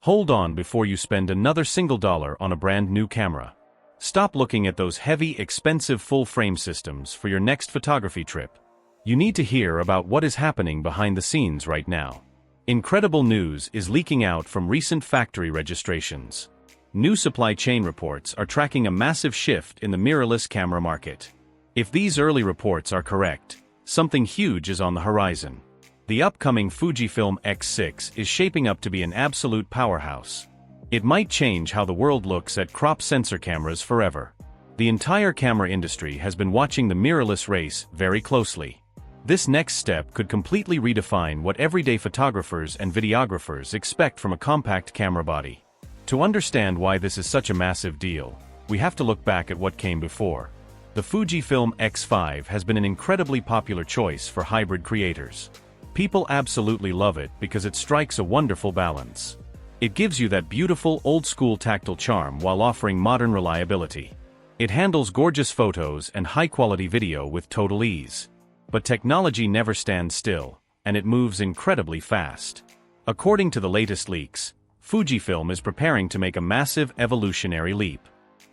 Hold on before you spend another single dollar on a brand new camera. Stop looking at those heavy, expensive full-frame systems for your next photography trip. You need to hear about what is happening behind the scenes right now. Incredible news is leaking out from recent factory registrations. New supply chain reports are tracking a massive shift in the mirrorless camera market. If these early reports are correct, something huge is on the horizon. The upcoming Fujifilm X-6 is shaping up to be an absolute powerhouse. It might change how the world looks at crop sensor cameras forever. The entire camera industry has been watching the mirrorless race very closely. This next step could completely redefine what everyday photographers and videographers expect from a compact camera body. To understand why this is such a massive deal, we have to look back at what came before. The Fujifilm X-5 has been an incredibly popular choice for hybrid creators. People absolutely love it because it strikes a wonderful balance. It gives you that beautiful old-school tactile charm while offering modern reliability. It handles gorgeous photos and high-quality video with total ease. But technology never stands still, and it moves incredibly fast. According to the latest leaks, Fujifilm is preparing to make a massive evolutionary leap.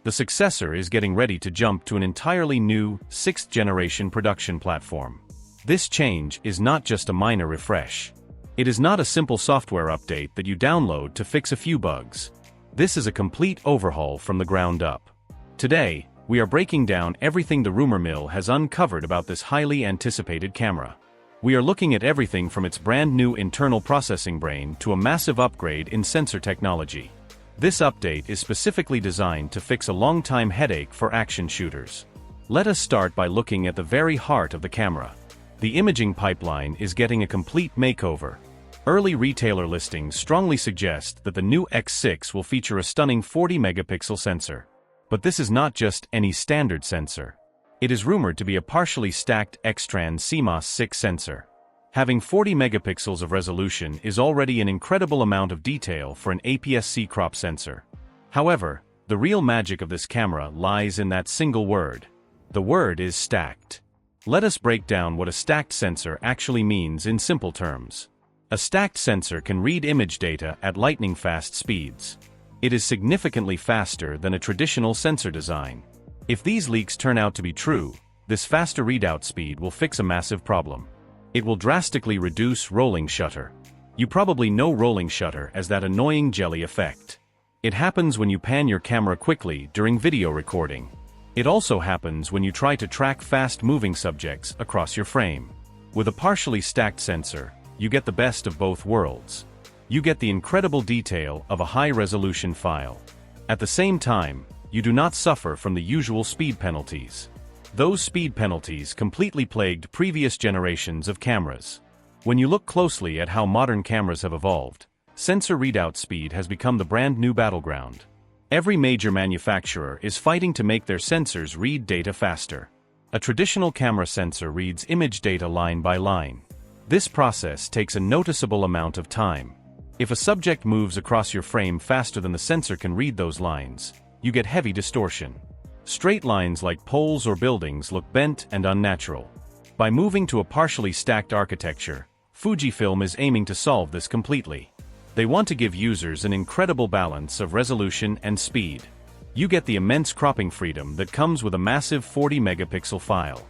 The successor is getting ready to jump to an entirely new, sixth-generation production platform. This change is not just a minor refresh. It is not a simple software update that you download to fix a few bugs. This is a complete overhaul from the ground up. Today, we are breaking down everything the rumor mill has uncovered about this highly anticipated camera. We are looking at everything from its brand new internal processing brain to a massive upgrade in sensor technology. This update is specifically designed to fix a long-time headache for action shooters. Let us start by looking at the very heart of the camera. The imaging pipeline is getting a complete makeover. Early retailer listings strongly suggest that the new X6 will feature a stunning 40-megapixel sensor. But this is not just any standard sensor. It is rumored to be a partially stacked X-Trans CMOS 6 sensor. Having 40 megapixels of resolution is already an incredible amount of detail for an APS-C crop sensor. However, the real magic of this camera lies in that single word. The word is stacked. Let us break down what a stacked sensor actually means in simple terms. A stacked sensor can read image data at lightning-fast speeds. It is significantly faster than a traditional sensor design. If these leaks turn out to be true, this faster readout speed will fix a massive problem. It will drastically reduce rolling shutter. You probably know rolling shutter as that annoying jelly effect. It happens when you pan your camera quickly during video recording. It also happens when you try to track fast-moving subjects across your frame. With a partially stacked sensor, you get the best of both worlds. You get the incredible detail of a high-resolution file. At the same time, you do not suffer from the usual speed penalties. Those speed penalties completely plagued previous generations of cameras. When you look closely at how modern cameras have evolved, sensor readout speed has become the brand new battleground. Every major manufacturer is fighting to make their sensors read data faster. A traditional camera sensor reads image data line by line. This process takes a noticeable amount of time. If a subject moves across your frame faster than the sensor can read those lines, you get heavy distortion. Straight lines like poles or buildings look bent and unnatural. By moving to a partially stacked architecture, Fujifilm is aiming to solve this completely. They want to give users an incredible balance of resolution and speed. You get the immense cropping freedom that comes with a massive 40-megapixel file.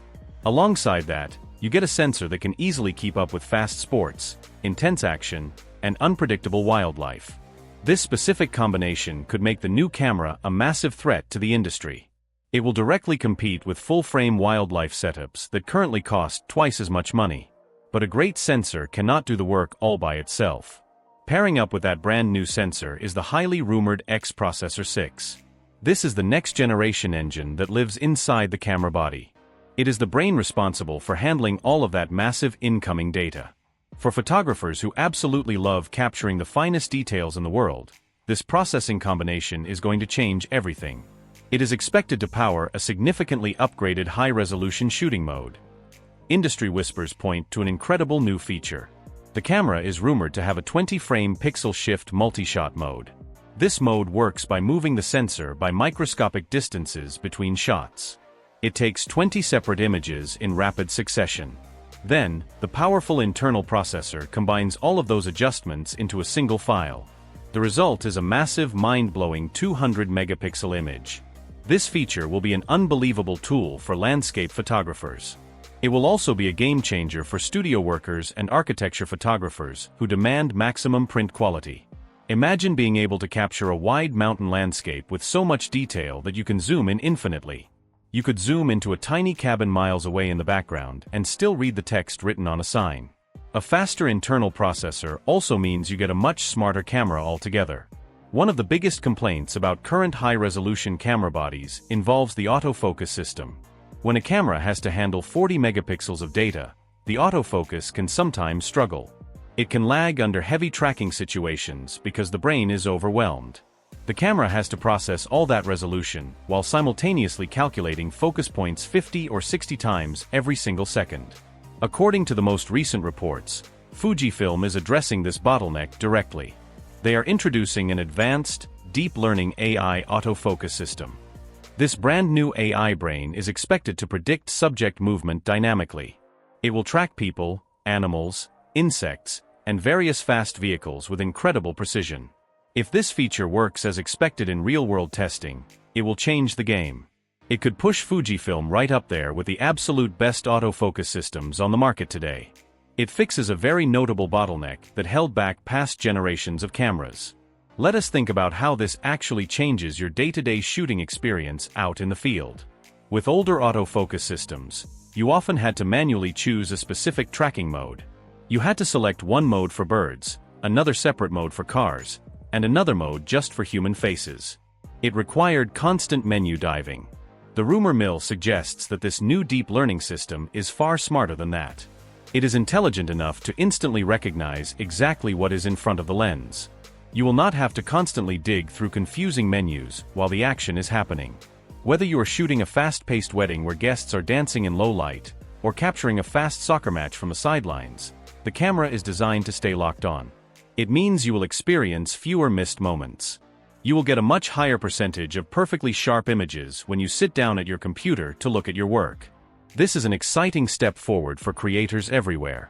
Alongside that, you get a sensor that can easily keep up with fast sports, intense action, and unpredictable wildlife. This specific combination could make the new camera a massive threat to the industry. It will directly compete with full-frame wildlife setups that currently cost twice as much money. But a great sensor cannot do the work all by itself. Pairing up with that brand new sensor is the highly rumored X-Processor 6. This is the next-generation engine that lives inside the camera body. It is the brain responsible for handling all of that massive incoming data. For photographers who absolutely love capturing the finest details in the world, this processing combination is going to change everything. It is expected to power a significantly upgraded high-resolution shooting mode. Industry whispers point to an incredible new feature. The camera is rumored to have a 20-frame pixel shift multi-shot mode. This mode works by moving the sensor by microscopic distances between shots. It takes 20 separate images in rapid succession. Then, the powerful internal processor combines all of those adjustments into a single file. The result is a massive, mind-blowing 200-megapixel image. This feature will be an unbelievable tool for landscape photographers. It will also be a game-changer for studio workers and architecture photographers who demand maximum print quality. Imagine being able to capture a wide mountain landscape with so much detail that you can zoom in infinitely. You could zoom into a tiny cabin miles away in the background and still read the text written on a sign. A faster internal processor also means you get a much smarter camera altogether. One of the biggest complaints about current high-resolution camera bodies involves the autofocus system. When a camera has to handle 40 megapixels of data, the autofocus can sometimes struggle. It can lag under heavy tracking situations because the brain is overwhelmed. The camera has to process all that resolution while simultaneously calculating focus points 50 or 60 times every single second. According to the most recent reports, Fujifilm is addressing this bottleneck directly. They are introducing an advanced, deep learning AI autofocus system. This brand new AI brain is expected to predict subject movement dynamically. It will track people, animals, insects, and various fast vehicles with incredible precision. If this feature works as expected in real-world testing, it will change the game. It could push Fujifilm right up there with the absolute best autofocus systems on the market today. It fixes a very notable bottleneck that held back past generations of cameras. Let us think about how this actually changes your day-to-day shooting experience out in the field. With older autofocus systems, you often had to manually choose a specific tracking mode. You had to select one mode for birds, another separate mode for cars, and another mode just for human faces. It required constant menu diving. The rumor mill suggests that this new deep learning system is far smarter than that. It is intelligent enough to instantly recognize exactly what is in front of the lens. You will not have to constantly dig through confusing menus while the action is happening. Whether you are shooting a fast-paced wedding where guests are dancing in low light, or capturing a fast soccer match from the sidelines, the camera is designed to stay locked on. It means you will experience fewer missed moments. You will get a much higher percentage of perfectly sharp images when you sit down at your computer to look at your work. This is an exciting step forward for creators everywhere.